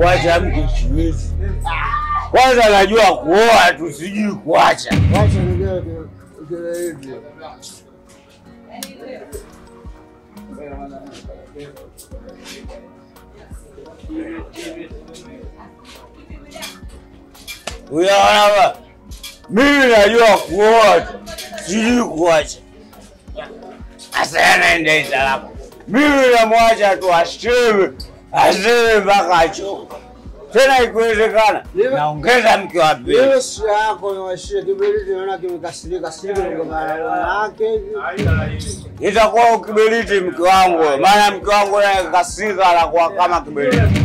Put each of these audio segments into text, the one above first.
kuacha mke siwezi. Kwanza najua kuoa tu sijui kuacha. Wacha nigeuke hivi. Unaona, mimi najua kuoa tu sijui kuacha. Sasa naenda Italaku. Mimi namwacha tu aseme mpaka achoke. Tena ikiwezekana naongeza mke wa pili. Wewe si yako ni washie kiberiti naona kimekasirika ndio maana yake. Itakuwa kiberiti mke wangu, maana mke wangu naye kasirika anakuwa kama kiberiti.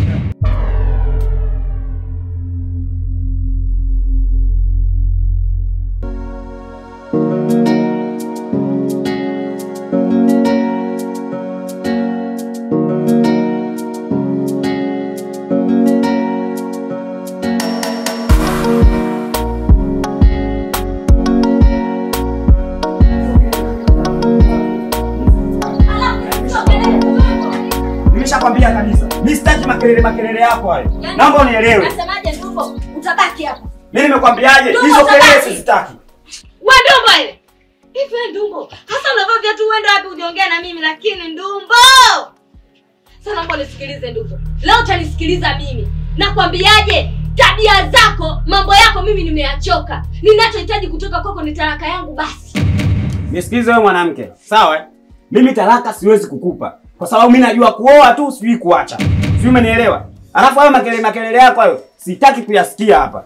Nimeshakwambia kabisa. Mimi sitaki makelele yako hayo. Naomba unielewe. Unasemaje Ndumbo? Utabaki hapa. Mimi nimekwambiaje? Hizo kelele sizitaki. Wewe Ndumbo wewe. Hivi Ndumbo, hasa unavaa viatu uende wapi ujiongea na mimi lakini Ndumbo? Sasa naomba nisikilize Ndumbo. Leo utanisikiliza mimi. Nakwambiaje? Tabia zako, mambo yako mimi nimeyachoka. Ninachohitaji kutoka kwako ni talaka yangu basi. Nisikilize wewe mwanamke. Sawa? Mimi talaka siwezi kukupa. Kwa sababu mimi najua kuoa tu sijui kuacha. Sijui umenielewa? Alafu hayo makelele yako hayo sitaki kuyasikia hapa.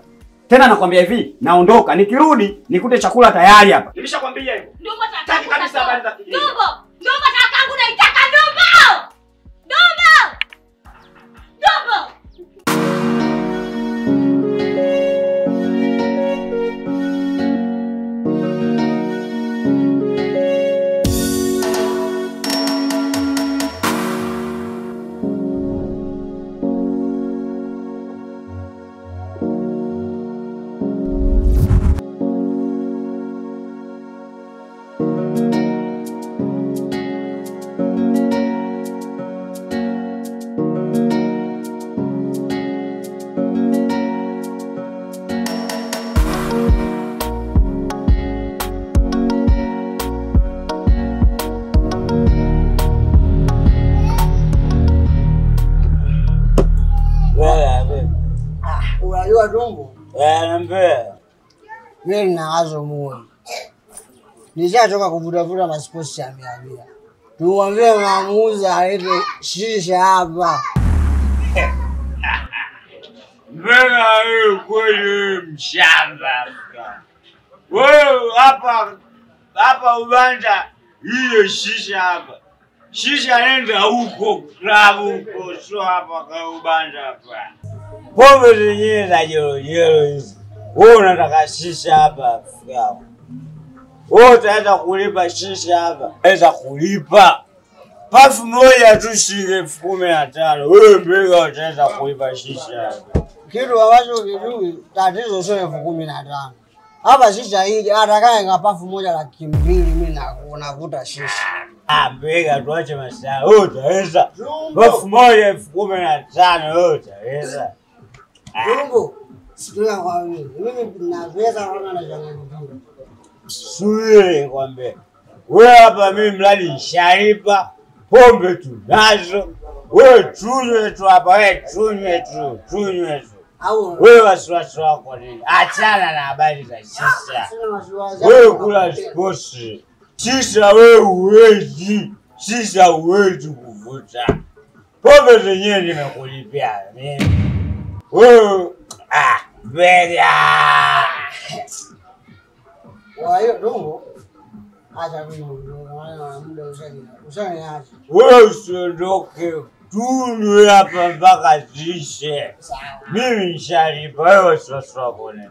Tena nakwambia hivi, naondoka. Nikirudi nikute chakula tayari hapa. Nimeshakwambia hivyo. Ndumbo Taki kabisa habari za kijiji. Ndumbo talaka yangu naitaka Ndumbo. Ndumbo! Ndumbo! Unajua Ndumbo? Niambie. Mimi nina wazo moja. Nishatoka kuvuta masposi ya 100. Tumwambie maamuzi alete shisha hapa. Mbona wewe kweli mshamba? Wewe hapa ubanja hiyo shisha hapa. Shisha nenda huko klabu huko sio hapa kwa ubanja hapa. Pombe zenyewe za jero hizi. Wewe unataka shisha hapa yao. Wewe utaenda kulipa shisha hapa. Unaweza kulipa pafu moja tu shilingi 15,000. Wewe mbega utaenda kulipa shisha hapa. Kitu ambacho kijui tatizo sio 15,000. Hapa shisha hii atakaye ngapafu moja 200,000 mimi nakuta shisha. Mbega tuache masaa. Wewe utaweza. Pafu moja 15,000 wewe utaweza. Ndumbo, sikia kwa mimi. Mimi naweza kuona na changamoto. Subiri kwambie. Wewe hapa mimi mradi nishalipa. Pombe tunazo. Wewe tunywe tu hapa, wewe tunywe tu. Wewe wasiwasi wako nini? Achana na habari za shisha. Wewe kula sposi. Shisha wewe huwezi. Shisha huwezi kuvuta. Pombe zenyewe nimekulipia mimi. Wewe bega. Kwa hiyo Ndumbo, acha mimi muda usaniacha. Wewe usiondoke. Tunywe hapa mpaka zishe. Mimi nishalipa. Wewe sasa wako nini?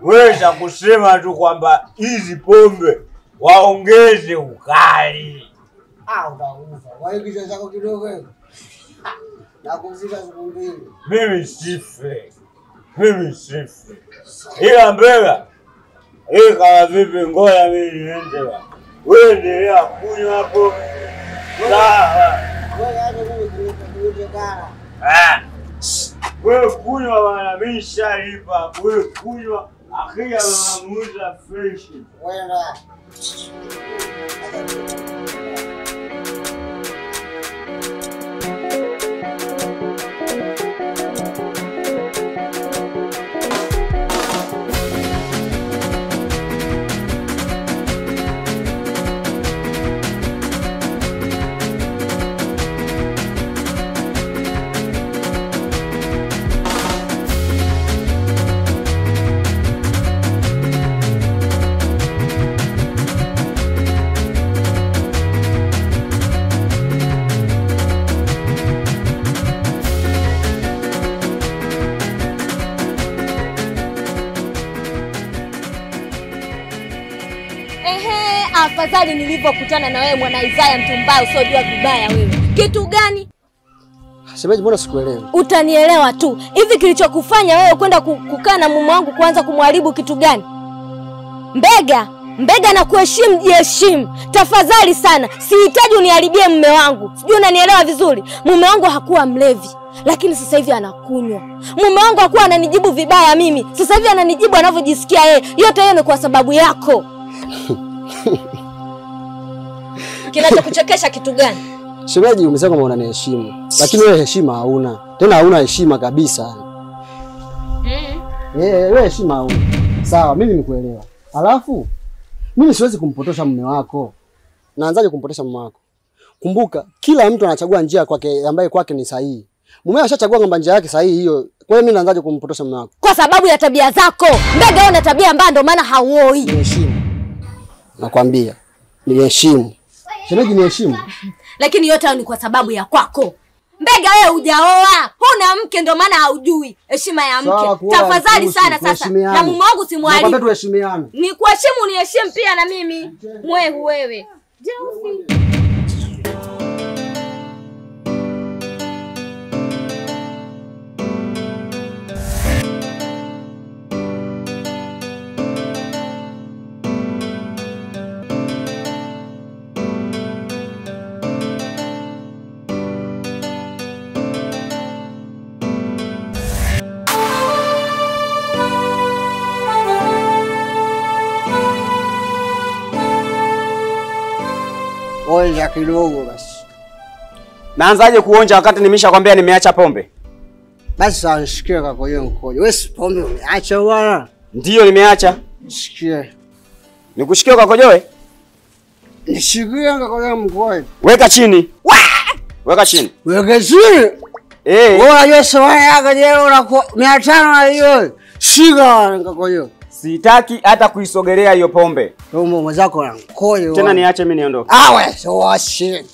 Wewe cha kusema tu kwamba hizi pombe waongeze ukali. Utakufa. Kwa hiyo kichwa chako kidogo hivi. Na kuzika siku 2. Mimi sife. Ila mbega Kama vipi ngoja mimi niende bwana. Wewe endelea kunywa hapo. Sawa. Wewe kunywa bwana, mimi shalipa. Wewe kunywa akija mnamuuza fresh. Wenda. Afadhali nilivyokutana na wewe mwana Isaya mtu mbaya usiojua vibaya wewe. Kitu gani? Shemeji, mbona sikuelewi? Utanielewa tu. Hivi kilichokufanya wewe kwenda kukaa na mume wangu kuanza kumharibu kitu gani? Mbega na kuheshimu, jiheshimu. Tafadhali sana. Sihitaji uniharibie mume wangu. Sijui unanielewa vizuri. Mume wangu hakuwa mlevi, lakini sasa hivi anakunywa. Mume wangu hakuwa ananijibu vibaya mimi. Sasa hivi ananijibu anavyojisikia yeye. Yote hiyo ni kwa sababu yako. Kinachokuchekesha kitu gani? Shemeji, umesema kama unaniheshimu, lakini wewe heshima hauna. Tena hauna heshima kabisa. Wewe heshima hauna. Sawa, mimi nikuelewa. Alafu mimi siwezi kumpotosha mume wako. Naanzaje kumpotosha mume wako? Kumbuka, kila mtu anachagua njia kwake ambaye kwake ni sahihi. Mume ashachagua kwamba njia yake sahihi hiyo. Kwa hiyo mimi naanzaje kumpotosha mume wako? Kwa sababu ya tabia zako. Mbega wewe una tabia mbaya ndio maana hauoi. Niheshimu. Nakwambia, niheshimu. Shemeji, niheshimu. Lakini yote ni kwa sababu ya kwako. Mbega wewe hujaoa, huna mke ndio maana haujui heshima ya mke. Tafadhali sana sasa. Na mume wangu simwalimu. Nakwambia tuheshimiane. Ni kuheshimu, niheshimu pia na mimi. Mwehu wewe. Jeusi. Onja kidogo basi. Naanzaje kuonja wakati nimeshakwambia nimeacha pombe? Basi sawa, nishikie kwa hiyo mkojo. Wewe si pombe umeacha bwana? Ndiyo nimeacha. Nishikie. Nikushikie kwa kojoe? Nishikie kwa hiyo mkojo. Weka chini. Weka chini. Weka chini. Wewe unajua sawa yako je, unakuwa 500 na hiyo. Shika kwa hiyo. Sitaki hata kuisogelea hiyo pombe. Tumbo mwenzako na mkojo. Tena niache mimi niondoke. Wewe so shit.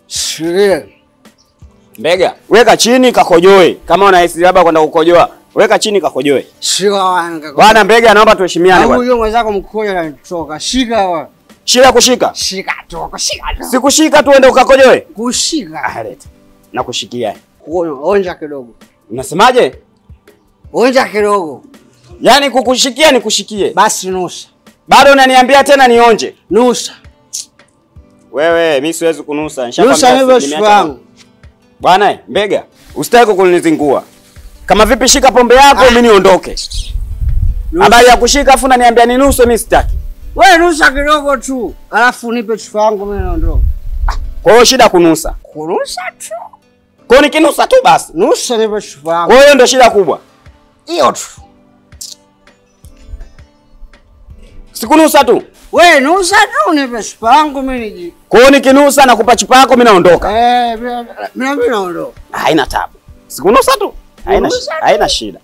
Shit. Mbega, weka chini kakojoe. Kama unahisi labda kwenda kukojoa, weka chini kakojoe. Shika wanga. Bwana Mbega, naomba tuheshimiane bwana. Huyo mwenzako mkojo anatoka. Shika wewe. Shika kushika. Shika toka, shika toka. Sikushika tu uende ukakojoe. Kushika. Leta. Nakushikia. Onja kidogo. Unasemaje? Onja kidogo. Yaani kukushikia nikushikie. Basi nusa. Bado unaniambia tena nionje? Nusa. Wewe, mimi siwezi kunusa. Nusa hivyo shwangu. Bwana Mbega, usitaki kunizingua. Kama vipi shika pombe yako mimi niondoke. Habari ya kushika afu unaniambia ninuse mimi sitaki. Wewe nusa kidogo tu. Alafu nipe chupa yangu mimi naondoka. Kwa hiyo shida kunusa. Kunusa tu. Kwa hiyo nikinusa tu basi. Nusa nipe chupa yangu. Kwa hiyo ndio shida kubwa. Hiyo tu. Sikunusa tu. Wewe nusa tu nipe chupa yangu mimi niji. Kwa hiyo nikinusa na kupa chupa yako mimi naondoka. Mimi naondoka. Haina tabu. Sikunusa tu. Haina shida.